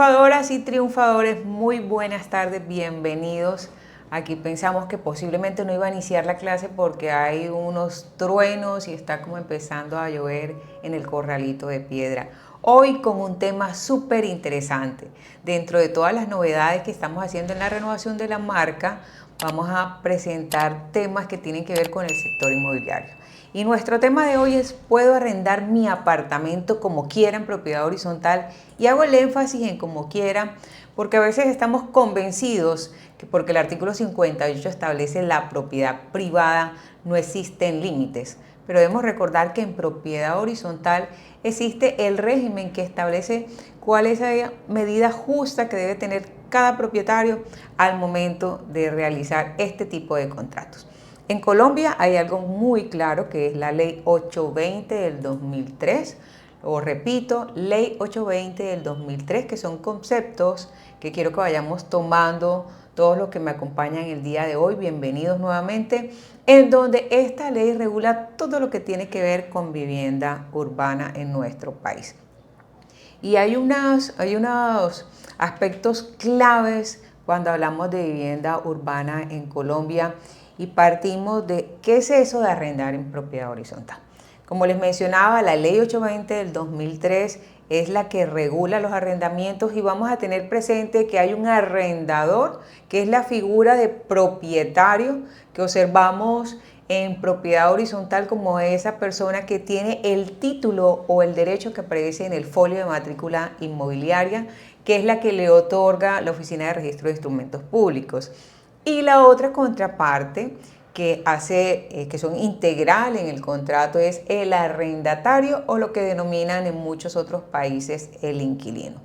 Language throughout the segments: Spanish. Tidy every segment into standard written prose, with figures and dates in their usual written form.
Triunfadoras y triunfadores, muy buenas tardes, bienvenidos. Aquí pensamos que posiblemente no iba a iniciar la clase porque hay unos truenos y está como empezando a llover en el Corralito de Piedra. Hoy con un tema súper interesante. Dentro de todas las novedades que estamos haciendo en la renovación de la marca, vamos a presentar temas que tienen que ver con el sector inmobiliario. Y nuestro tema de hoy es: ¿puedo arrendar mi apartamento como quiera en propiedad horizontal? Y hago el énfasis en como quiera porque a veces estamos convencidos que porque el artículo 58 establece la propiedad privada no existen límites. Pero debemos recordar que en propiedad horizontal existe el régimen que establece cuál es la medida justa que debe tener cada propietario al momento de realizar este tipo de contratos. En Colombia hay algo muy claro que es la Ley 820 del 2003, o repito, Ley 820 del 2003, que son conceptos que quiero que vayamos tomando todos los que me acompañan el día de hoy. Bienvenidos nuevamente, en donde esta ley regula todo lo que tiene que ver con vivienda urbana en nuestro país. Y hay unos aspectos claves cuando hablamos de vivienda urbana en Colombia y partimos de qué es eso de arrendar en propiedad horizontal. Como les mencionaba, la Ley 820 del 2003 es la que regula los arrendamientos y vamos a tener presente que hay un arrendador, que es la figura de propietario que observamos en propiedad horizontal como esa persona que tiene el título o el derecho que aparece en el folio de matrícula inmobiliaria, que es la que le otorga la Oficina de Registro de Instrumentos Públicos. Y la otra contraparte que son integral en el contrato es el arrendatario, o lo que denominan en muchos otros países el inquilino.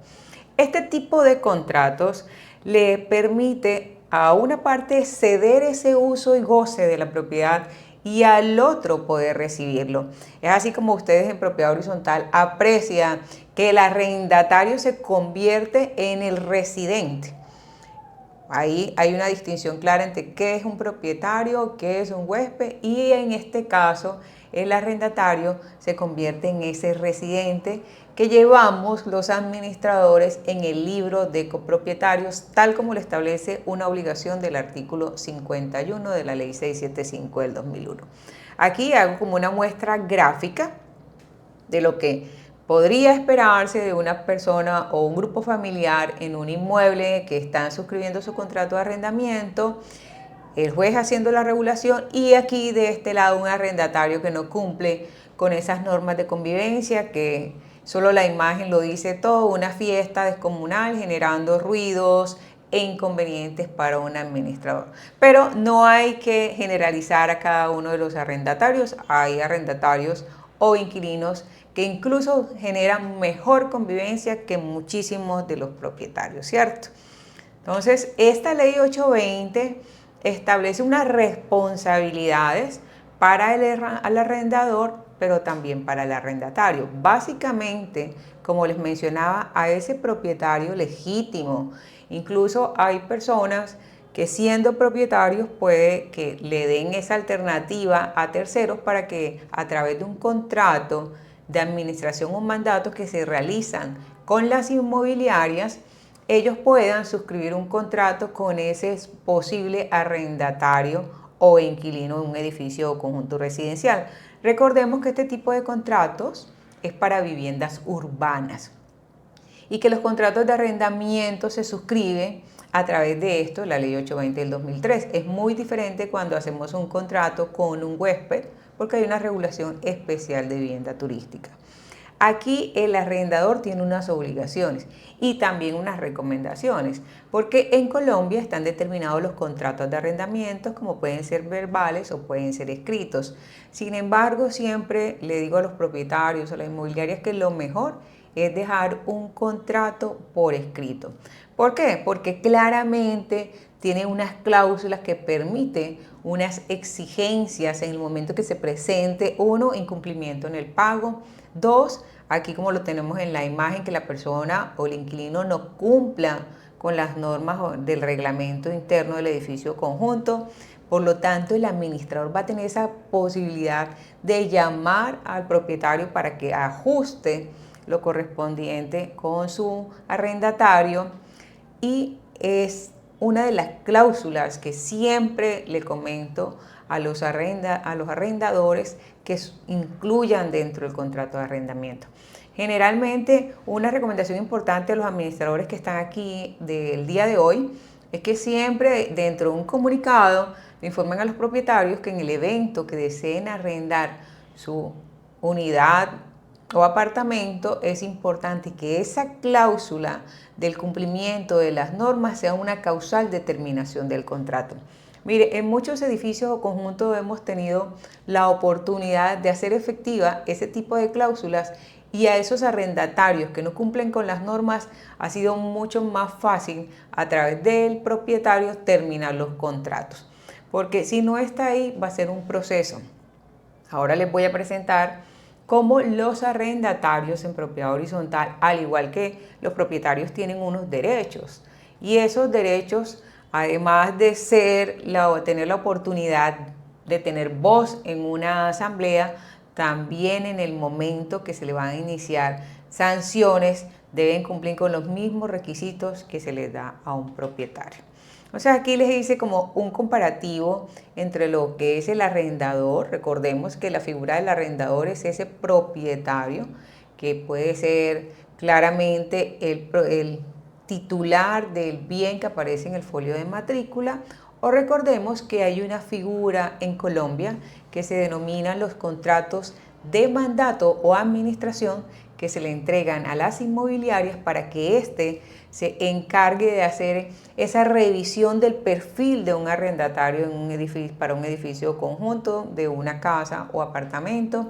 Este tipo de contratos le permite a una parte ceder ese uso y goce de la propiedad y al otro poder recibirlo. Es así como ustedes en propiedad horizontal aprecian que el arrendatario se convierte en el residente. Ahí hay una distinción clara entre qué es un propietario, qué es un huésped, y en este caso el arrendatario se convierte en ese residente que llevamos los administradores en el libro de copropietarios, tal como lo establece una obligación del artículo 51 de la Ley 675 del 2001. Aquí hago como una muestra gráfica de lo que podría esperarse de una persona o un grupo familiar en un inmueble que están suscribiendo su contrato de arrendamiento, el juez haciendo la regulación y aquí de este lado un arrendatario que no cumple con esas normas de convivencia, que solo la imagen lo dice todo, una fiesta descomunal generando ruidos e inconvenientes para un administrador. Pero no hay que generalizar a cada uno de los arrendatarios. Hay arrendatarios o inquilinos que incluso generan mejor convivencia que muchísimos de los propietarios, ¿cierto? Entonces, esta ley 820 establece unas responsabilidades para el arrendador, pero también para el arrendatario. Básicamente, como les mencionaba, a ese propietario legítimo. Incluso hay personas que siendo propietarios puede que le den esa alternativa a terceros para que a través de un contrato de administración o mandatos que se realizan con las inmobiliarias, ellos puedan suscribir un contrato con ese posible arrendatario o inquilino de un edificio o conjunto residencial. Recordemos que este tipo de contratos es para viviendas urbanas y que los contratos de arrendamiento se suscriben a través de esto, la Ley 820 del 2003. Es muy diferente cuando hacemos un contrato con un huésped porque hay una regulación especial de vivienda turística. Aquí el arrendador tiene unas obligaciones y también unas recomendaciones, porque en Colombia están determinados los contratos de arrendamiento, como pueden ser verbales o pueden ser escritos. Sin embargo, siempre le digo a los propietarios o a las inmobiliarias que lo mejor es dejar un contrato por escrito. ¿Por qué? Porque claramente tiene unas cláusulas que permiten unas exigencias en el momento que se presente, uno, incumplimiento en el pago, dos, aquí como lo tenemos en la imagen, que la persona o el inquilino no cumpla con las normas del reglamento interno del edificio conjunto. Por lo tanto, el administrador va a tener esa posibilidad de llamar al propietario para que ajuste lo correspondiente con su arrendatario y es una de las cláusulas que siempre le comento a los arrendadores que incluyan dentro del contrato de arrendamiento. Generalmente, una recomendación importante a los administradores que están aquí del día de hoy es que siempre dentro de un comunicado le informen a los propietarios que en el evento que deseen arrendar su unidad o apartamento, es importante que esa cláusula del cumplimiento de las normas sea una causal determinación del contrato. Mire, en muchos edificios o conjuntos hemos tenido la oportunidad de hacer efectiva ese tipo de cláusulas y a esos arrendatarios que no cumplen con las normas ha sido mucho más fácil a través del propietario terminar los contratos. Porque si no está ahí va a ser un proceso. Ahora les voy a presentar cómo los arrendatarios en propiedad horizontal, al igual que los propietarios, tienen unos derechos. Y esos derechos, además de tener la oportunidad de tener voz en una asamblea, también en el momento que se le van a iniciar sanciones, deben cumplir con los mismos requisitos que se les da a un propietario. O sea, aquí les hice como un comparativo entre lo que es el arrendador. Recordemos que la figura del arrendador es ese propietario que puede ser claramente el titular del bien que aparece en el folio de matrícula, o recordemos que hay una figura en Colombia que se denominan los contratos de mandato o administración, que se le entregan a las inmobiliarias para que éste se encargue de hacer esa revisión del perfil de un arrendatario en un edificio, para un edificio conjunto de una casa o apartamento,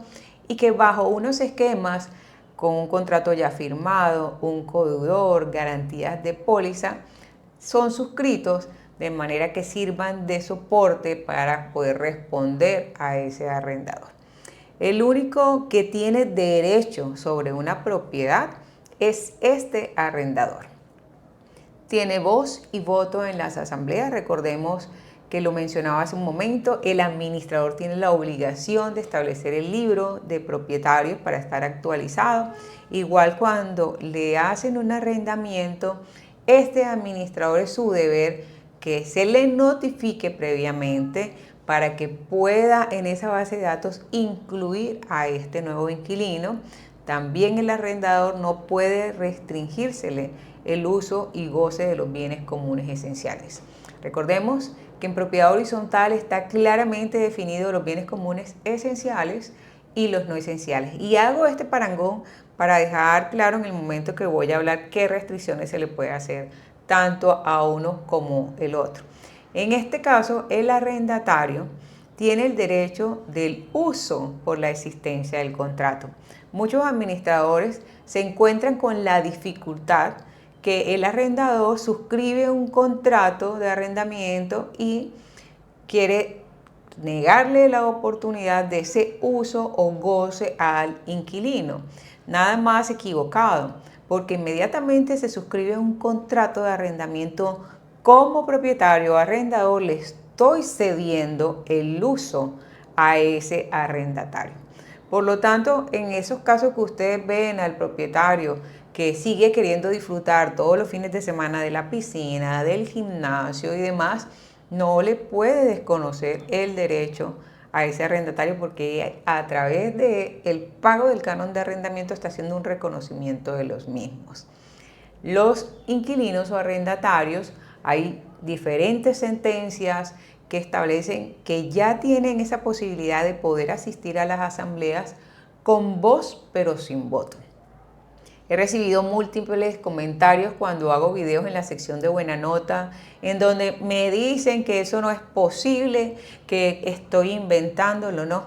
y que bajo unos esquemas con un contrato ya firmado, un codeudor, garantías de póliza, son suscritos de manera que sirvan de soporte para poder responder a ese arrendador. El único que tiene derecho sobre una propiedad es este arrendador. Tiene voz y voto en las asambleas. Recordemos que lo mencionaba hace un momento, el administrador tiene la obligación de establecer el libro de propietarios para estar actualizado. Igual cuando le hacen un arrendamiento, este administrador es su deber que se le notifique previamente para que pueda en esa base de datos incluir a este nuevo inquilino. También el arrendador no puede restringírsele el uso y goce de los bienes comunes esenciales. Recordemos que en propiedad horizontal está claramente definido los bienes comunes esenciales y los no esenciales. Y hago este parangón para dejar claro en el momento que voy a hablar qué restricciones se le puede hacer tanto a uno como el otro. En este caso, el arrendatario tiene el derecho del uso por la existencia del contrato. Muchos administradores se encuentran con la dificultad que el arrendador suscribe un contrato de arrendamiento y quiere negarle la oportunidad de ese uso o goce al inquilino. Nada más equivocado, porque inmediatamente se suscribe un contrato de arrendamiento, como propietario o arrendador le estoy cediendo el uso a ese arrendatario. Por lo tanto, en esos casos que ustedes ven al propietario que sigue queriendo disfrutar todos los fines de semana de la piscina, del gimnasio y demás, no le puede desconocer el derecho a ese arrendatario, porque a través del pago del canon de arrendamiento está haciendo un reconocimiento de los mismos. Los inquilinos o arrendatarios, hay diferentes sentencias que establecen que ya tienen esa posibilidad de poder asistir a las asambleas con voz pero sin voto. He recibido múltiples comentarios cuando hago videos en la sección de Buena Nota, en donde me dicen que eso no es posible, que estoy inventándolo. No,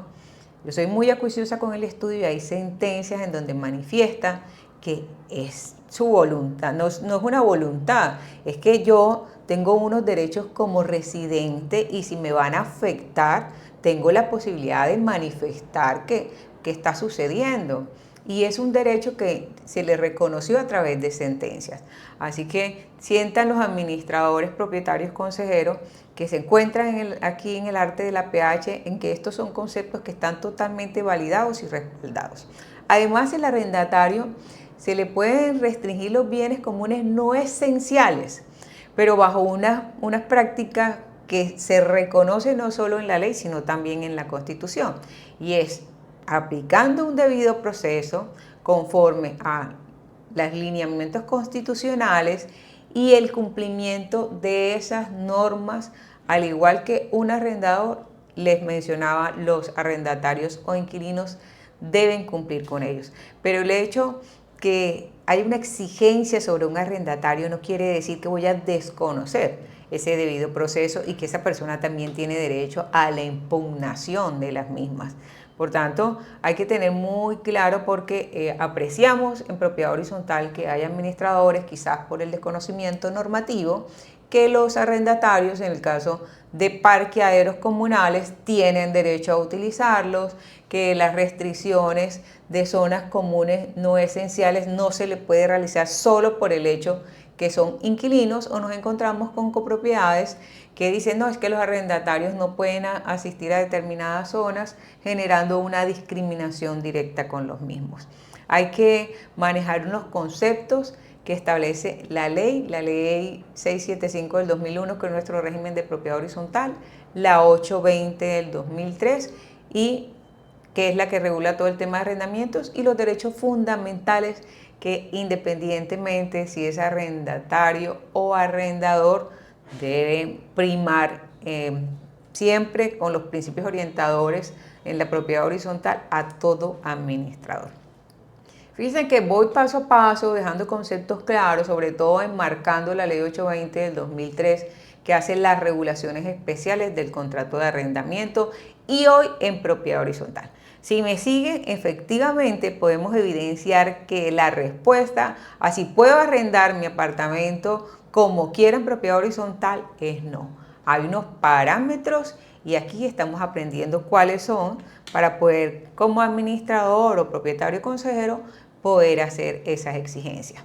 yo soy muy acuiciosa con el estudio y hay sentencias en donde manifiesta que es su voluntad, no es una voluntad, es que yo tengo unos derechos como residente y si me van a afectar, tengo la posibilidad de manifestar que está sucediendo. Y es un derecho que se le reconoció a través de sentencias. Así que sientan los administradores, propietarios, consejeros que se encuentran aquí en el arte de la PH en que estos son conceptos que están totalmente validados y respaldados. Además, el arrendatario se le pueden restringir los bienes comunes no esenciales, pero bajo unas prácticas que se reconocen no solo en la ley, sino también en la Constitución. Y es aplicando un debido proceso conforme a los lineamientos constitucionales y el cumplimiento de esas normas, al igual que un arrendador, les mencionaba, los arrendatarios o inquilinos deben cumplir con ellos. Pero el hecho que hay una exigencia sobre un arrendatario no quiere decir que voy a desconocer ese debido proceso y que esa persona también tiene derecho a la impugnación de las mismas. Por tanto, hay que tener muy claro porque apreciamos en propiedad horizontal que hay administradores, quizás por el desconocimiento normativo, que los arrendatarios, en el caso de parqueaderos comunales, tienen derecho a utilizarlos, que las restricciones de zonas comunes no esenciales no se le puede realizar solo por el hecho que son inquilinos, o nos encontramos con copropiedades que dicen, no, es que los arrendatarios no pueden asistir a determinadas zonas, generando una discriminación directa con los mismos. Hay que manejar unos conceptos que establece la ley 675 del 2001, que es nuestro régimen de propiedad horizontal, la 820 del 2003, y que es la que regula todo el tema de arrendamientos, y los derechos fundamentales que, independientemente si es arrendatario o arrendador, deben primar siempre con los principios orientadores en la propiedad horizontal a todo administrador. Fíjense que voy paso a paso dejando conceptos claros, sobre todo enmarcando la ley 820 del 2003, que hace las regulaciones especiales del contrato de arrendamiento, y hoy en propiedad horizontal. Si me siguen, efectivamente podemos evidenciar que la respuesta a si puedo arrendar mi apartamento como quiera en propiedad horizontal es no. Hay unos parámetros y aquí estamos aprendiendo cuáles son para poder, como administrador o propietario consejero, poder hacer esas exigencias.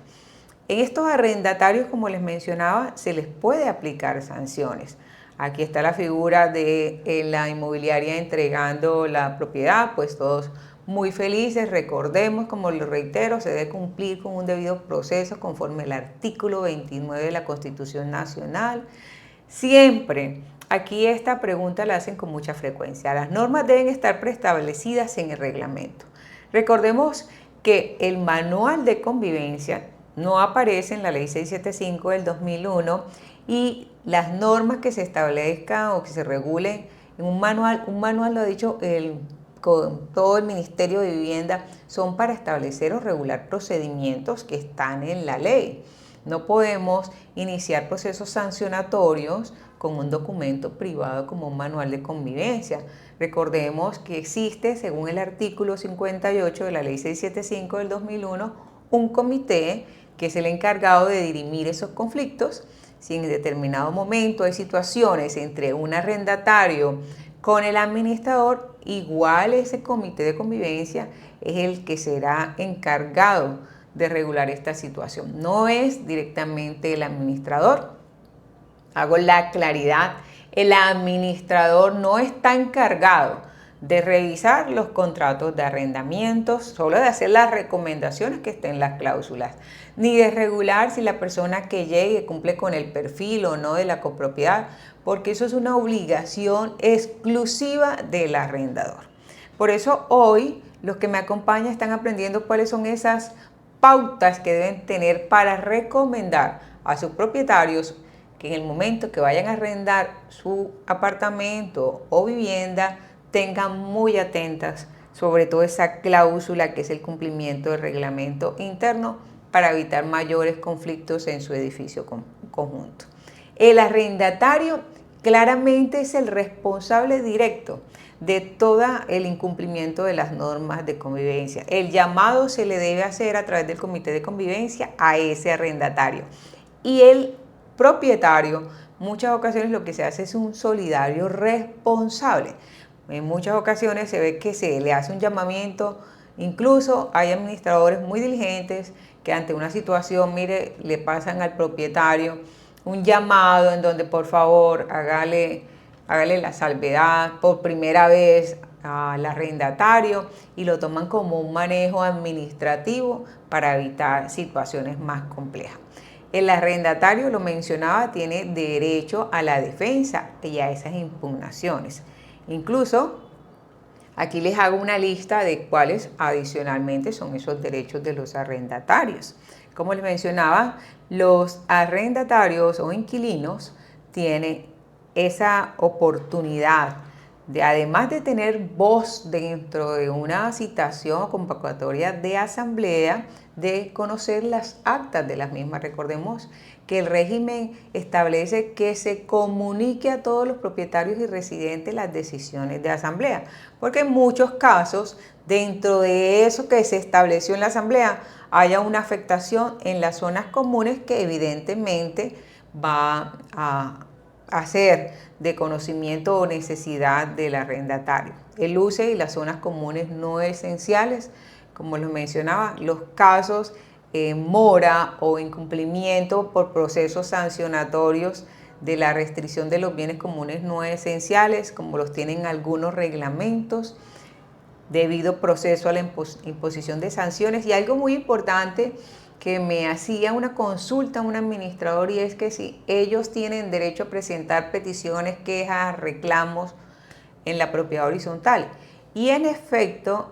En estos arrendatarios, como les mencionaba, se les puede aplicar sanciones. Aquí está la figura de la inmobiliaria entregando la propiedad, pues todos muy felices. Recordemos, como lo reitero, se debe cumplir con un debido proceso conforme al artículo 29 de la Constitución Nacional. Siempre, aquí esta pregunta la hacen con mucha frecuencia. Las normas deben estar preestablecidas en el reglamento. Recordemos que el manual de convivencia no aparece en la ley 675 del 2001, y las normas que se establezcan o que se regulen en un manual lo ha dicho con todo el Ministerio de Vivienda, son para establecer o regular procedimientos que están en la ley. No podemos iniciar procesos sancionatorios con un documento privado como un manual de convivencia. Recordemos que existe, según el artículo 58 de la ley 675 del 2001, un comité que es el encargado de dirimir esos conflictos. Si en determinado momento hay situaciones entre un arrendatario con el administrador, igual ese comité de convivencia es el que será encargado de regular esta situación. No es directamente el administrador. Hago la claridad, el administrador no está encargado de revisar los contratos de arrendamientos, solo de hacer las recomendaciones que estén en las cláusulas, ni de regular si la persona que llegue cumple con el perfil o no de la copropiedad, porque eso es una obligación exclusiva del arrendador. Por eso hoy los que me acompañan están aprendiendo cuáles son esas pautas que deben tener para recomendar a sus propietarios que en el momento que vayan a arrendar su apartamento o vivienda tengan muy atentas sobre todo esa cláusula que es el cumplimiento del reglamento interno para evitar mayores conflictos en su edificio conjunto. El arrendatario claramente es el responsable directo de todo el incumplimiento de las normas de convivencia. El llamado se le debe hacer a través del comité de convivencia a ese arrendatario. Y el propietario, muchas ocasiones lo que se hace es un solidario responsable. En muchas ocasiones se ve que se le hace un llamamiento, incluso hay administradores muy diligentes que ante una situación, mire, le pasan al propietario un llamado en donde por favor hágale la salvedad por primera vez, al arrendatario y lo toman como un manejo administrativo para evitar situaciones más complejas. El arrendatario, lo mencionaba, tiene derecho a la defensa y a esas impugnaciones. Incluso aquí les hago una lista de cuáles adicionalmente son esos derechos de los arrendatarios. Como les mencionaba, los arrendatarios o inquilinos tienen esa oportunidad de, además de tener voz dentro de una citación o convocatoria de asamblea, de conocer las actas de las mismas. Recordemos que el régimen establece que se comunique a todos los propietarios y residentes las decisiones de asamblea, porque en muchos casos, dentro de eso que se estableció en la asamblea, haya una afectación en las zonas comunes que evidentemente va a hacer de conocimiento o necesidad del arrendatario. El UCE y las zonas comunes no esenciales, como lo mencionaba, los casos mora o incumplimiento por procesos sancionatorios de la restricción de los bienes comunes no esenciales, como los tienen algunos reglamentos, debido proceso a la imposición de sanciones. Y algo muy importante que me hacía una consulta a un administrador, y es que si ellos tienen derecho a presentar peticiones, quejas, reclamos en la propiedad horizontal. Y en efecto,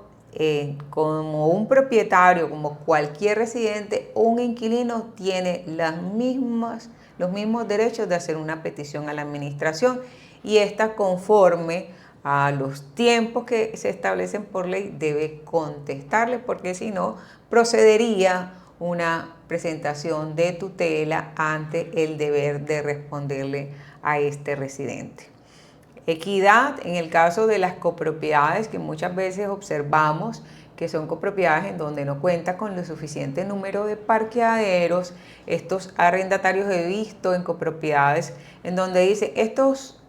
como un propietario, como cualquier residente, un inquilino tiene los mismos derechos de hacer una petición a la administración, y esta, conforme a los tiempos que se establecen por ley, debe contestarle, porque si no, procedería una presentación de tutela ante el deber de responderle a este residente. Equidad en el caso de las copropiedades, que muchas veces observamos que son copropiedades en donde no cuenta con lo suficiente número de parqueaderos. Estos arrendatarios he visto en copropiedades en donde dice: estos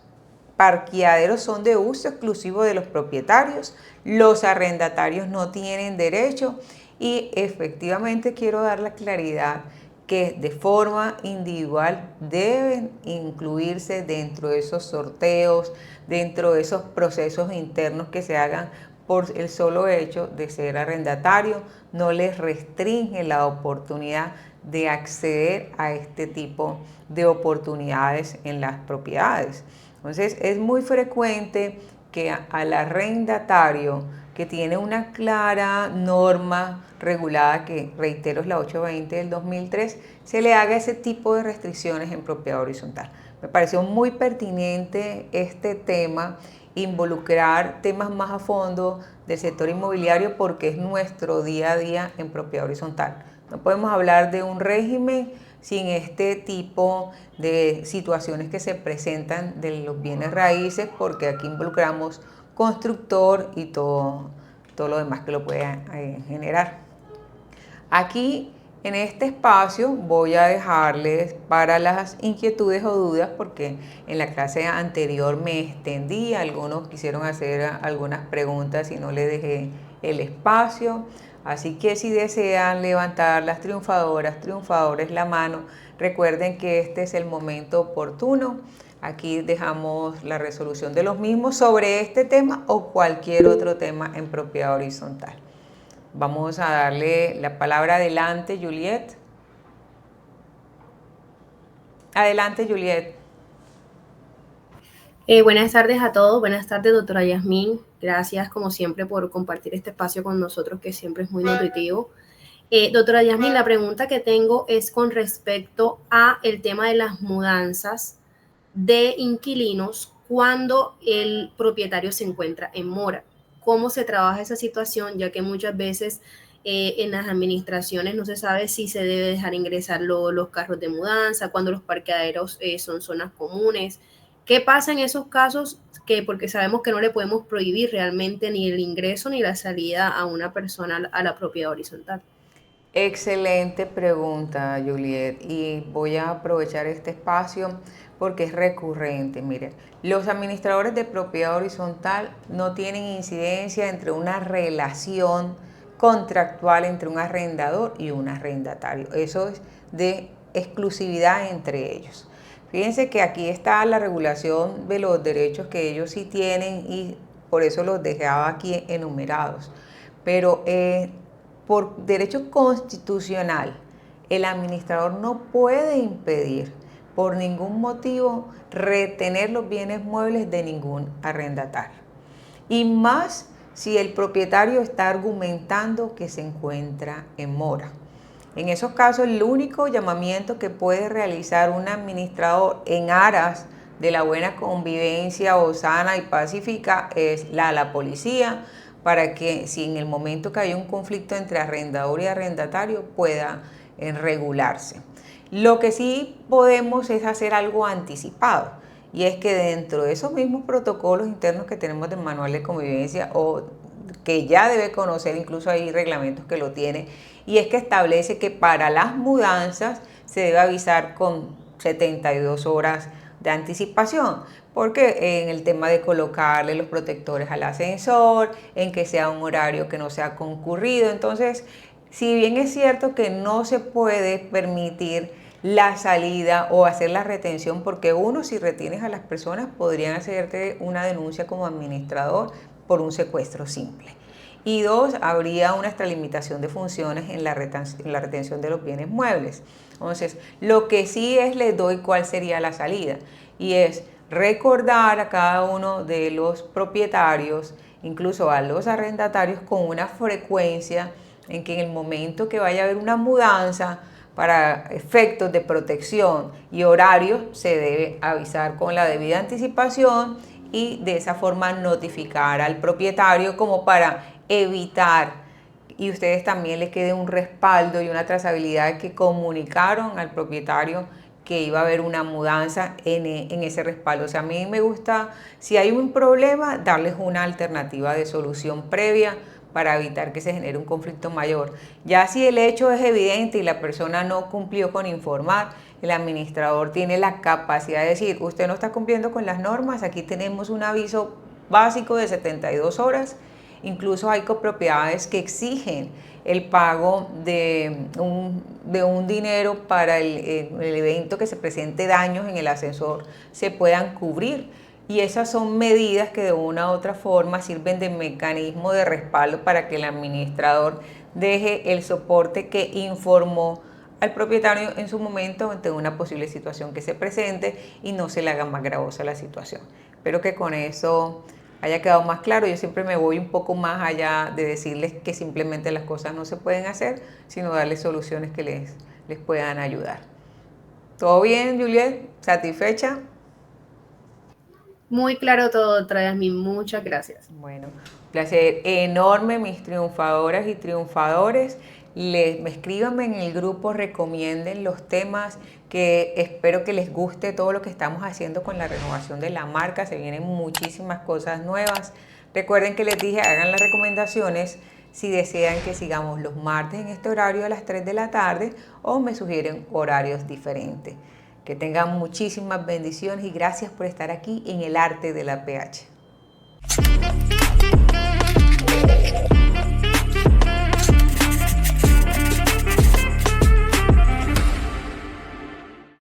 parqueaderos son de uso exclusivo de los propietarios, los arrendatarios no tienen derecho. Y efectivamente quiero dar la claridad que de forma individual deben incluirse dentro de esos sorteos, dentro de esos procesos internos que se hagan por el solo hecho de ser arrendatario. No les restringe la oportunidad de acceder a este tipo de oportunidades en las propiedades. Entonces, es muy frecuente que al arrendatario que tiene una clara norma regulada, que reitero es la 820 del 2003, se le haga ese tipo de restricciones en propiedad horizontal. Me pareció muy pertinente este tema, involucrar temas más a fondo del sector inmobiliario, porque es nuestro día a día en propiedad horizontal. No podemos hablar de un régimen sin este tipo de situaciones que se presentan de los bienes raíces, porque aquí involucramos constructor y todo lo demás que lo pueda generar. Aquí en este espacio voy a dejarles para las inquietudes o dudas, porque en la clase anterior me extendí, algunos quisieron hacer algunas preguntas y no les dejé el espacio. Así que si desean levantar las triunfadores la mano, recuerden que este es el momento oportuno. Aquí dejamos la resolución de los mismos sobre este tema o cualquier otro tema en propiedad horizontal. Vamos a darle la palabra adelante, Juliet. Adelante, Juliet. Buenas tardes a todos, buenas tardes, doctora Yasmín. Gracias, como siempre, por compartir este espacio con nosotros, que siempre es muy nutritivo. Doctora Yasmín, la pregunta que tengo es con respecto a el tema de las mudanzas de inquilinos cuando el propietario se encuentra en mora. ¿Cómo se trabaja esa situación? Ya que muchas veces en las administraciones no se sabe si se debe dejar ingresar los carros de mudanza, cuando los parqueaderos son zonas comunes. ¿Qué pasa en esos casos? Porque sabemos que no le podemos prohibir realmente ni el ingreso ni la salida a una persona a la propiedad horizontal. Excelente pregunta, Juliet, y voy a aprovechar este espacio porque es recurrente. Mire, los administradores de propiedad horizontal no tienen incidencia entre una relación contractual entre un arrendador y un arrendatario. Eso es de exclusividad entre ellos. Fíjense que aquí está la regulación de los derechos que ellos sí tienen, y por eso los dejaba aquí enumerados. Pero por derecho constitucional, el administrador no puede impedir por ningún motivo retener los bienes muebles de ningún arrendatario. Y más si el propietario está argumentando que se encuentra en mora. En esos casos, el único llamamiento que puede realizar un administrador en aras de la buena convivencia o sana y pacífica es la policía, para que si en el momento que hay un conflicto entre arrendador y arrendatario pueda regularse. Lo que sí podemos es hacer algo anticipado, y es que dentro de esos mismos protocolos internos que tenemos del manual de convivencia, o que ya debe conocer, incluso hay reglamentos que lo tienen, y es que establece que para las mudanzas se debe avisar con 72 horas de anticipación, porque en el tema de colocarle los protectores al ascensor, en que sea un horario que no sea concurrido. Entonces, si bien es cierto que no se puede permitir la salida o hacer la retención, porque uno, si retienes a las personas, podrían hacerte una denuncia como administrador por un secuestro simple. Y dos, habría una extralimitación de funciones en la retención de los bienes muebles. Entonces, lo que sí es, les doy cuál sería la salida, y es recordar a cada uno de los propietarios, incluso a los arrendatarios, con una frecuencia en que en el momento que vaya a haber una mudanza, para efectos de protección y horario, se debe avisar con la debida anticipación y de esa forma notificar al propietario, como para evitar y ustedes también les quede un respaldo y una trazabilidad que comunicaron al propietario que iba a haber una mudanza en ese respaldo. O sea, a mí me gusta, si hay un problema, darles una alternativa de solución previa para evitar que se genere un conflicto mayor. Ya si el hecho es evidente y la persona no cumplió con informar, el administrador tiene la capacidad de decir, usted no está cumpliendo con las normas, aquí tenemos un aviso básico de 72 horas. Incluso hay copropiedades que exigen el pago de un dinero para el evento que se presente daños en el ascensor, se puedan cubrir. Y esas son medidas que de una u otra forma sirven de mecanismo de respaldo para que el administrador deje el soporte que informó al propietario en su momento ante una posible situación que se presente y no se le haga más gravosa la situación. Espero que con eso haya quedado más claro. Yo siempre me voy un poco más allá de decirles que simplemente las cosas no se pueden hacer, sino darles soluciones que les puedan ayudar. ¿Todo bien, Juliet? ¿Satisfecha? Muy claro todo, doctora Yasmín. Muchas gracias. Bueno, placer enorme, mis triunfadoras y triunfadores. Escríbanme en el grupo, recomienden los temas, que espero que les guste todo lo que estamos haciendo con la renovación de la marca. Se vienen muchísimas cosas nuevas. Recuerden que les dije, hagan las recomendaciones si desean que sigamos los martes en este horario a las 3 de la tarde o me sugieren horarios diferentes. Que tengan muchísimas bendiciones y gracias por estar aquí en el arte de la PH.